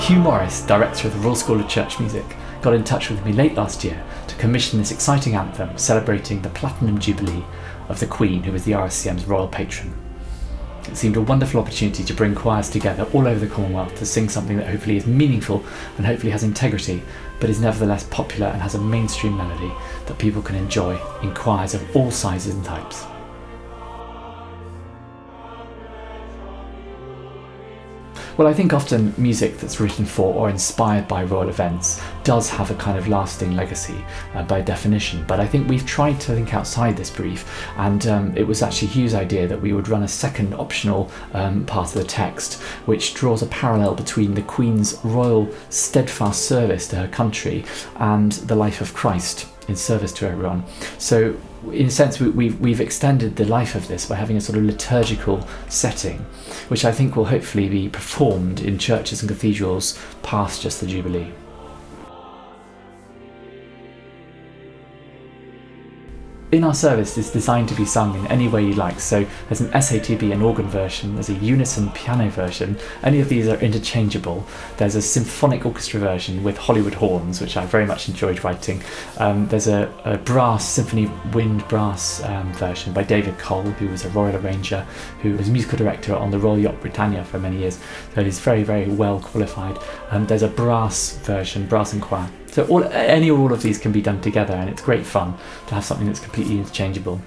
Hugh Morris, director of the Royal School of Church Music, got in touch with me late last year to commission this exciting anthem celebrating the Platinum Jubilee of the Queen, who was the RSCM's royal patron. It seemed a wonderful opportunity to bring choirs together all over the Commonwealth to sing something that hopefully is meaningful and hopefully has integrity, but is nevertheless popular and has a mainstream melody that people can enjoy in choirs of all sizes and types. Well, I think often music that's written for or inspired by royal events does have a kind of lasting legacy by definition, but I think we've tried to think outside this brief, and it was actually Hugh's idea that we would run a second optional part of the text which draws a parallel between the Queen's royal steadfast service to her country and the life of Christ in service to everyone. So in a sense we've extended the life of this by having a sort of liturgical setting, which I think will hopefully be performed in churches and cathedrals past just the Jubilee. In our service, it's designed to be sung in any way you like, so there's an SATB and organ version, there's a unison piano version, any of these are interchangeable. There's a symphonic orchestra version with Hollywood horns, which I very much enjoyed writing. There's a brass, symphony wind brass version by David Cole, who was a royal arranger, who was musical director on the Royal Yacht Britannia for many years, so he's very, very well qualified. There's a brass version, brass and choir. So any or all of these can be done together, and it's great fun to have something that's completely interchangeable.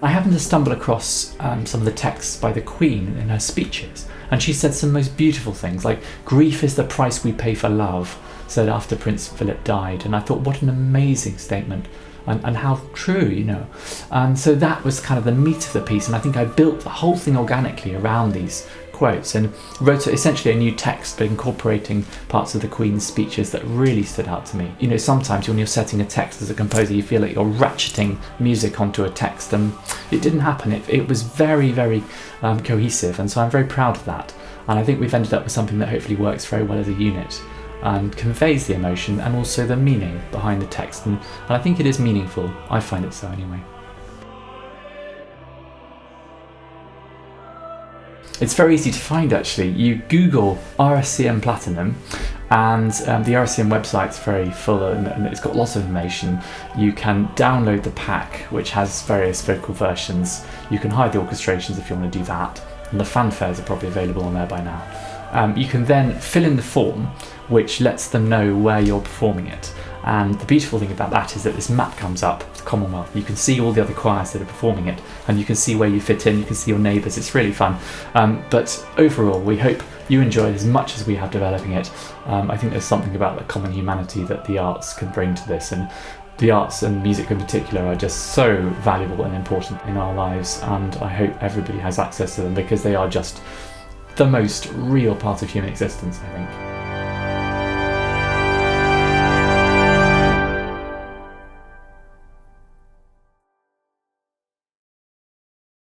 I happened to stumble across some of the texts by the Queen in her speeches, and she said some most beautiful things, like "Grief is the price we pay for love," said after Prince Philip died, and I thought, what an amazing statement. And how true, you know. And so that was kind of the meat of the piece, and I think I built the whole thing organically around these quotes and wrote essentially a new text, but incorporating parts of the Queen's speeches that really stood out to me. You know, sometimes when you're setting a text as a composer, you feel like you're ratcheting music onto a text, and it didn't happen. It was very, very cohesive, and so I'm very proud of that. And I think we've ended up with something that hopefully works very well as a unit and conveys the emotion and also the meaning behind the text, and I think it is meaningful. I find it so anyway. It's very easy to find actually. You Google RSCM Platinum and the RSCM website's very full and it's got lots of information. You can download the pack, which has various vocal versions. You can hide the orchestrations if you want to do that, and the fanfares are probably available on there by now. You can then fill in the form which lets them know where you're performing it, and the beautiful thing about that is that this map comes up, the Commonwealth. You can see all the other choirs that are performing it, and you can see where you fit in, you can see your neighbours. It's really fun, but overall we hope you enjoy it as much as we have developing it. I think there's something about the common humanity that the arts can bring to this, and the arts and music in particular are just so valuable and important in our lives, and I hope everybody has access to them because they are just the most real part of human existence, I think.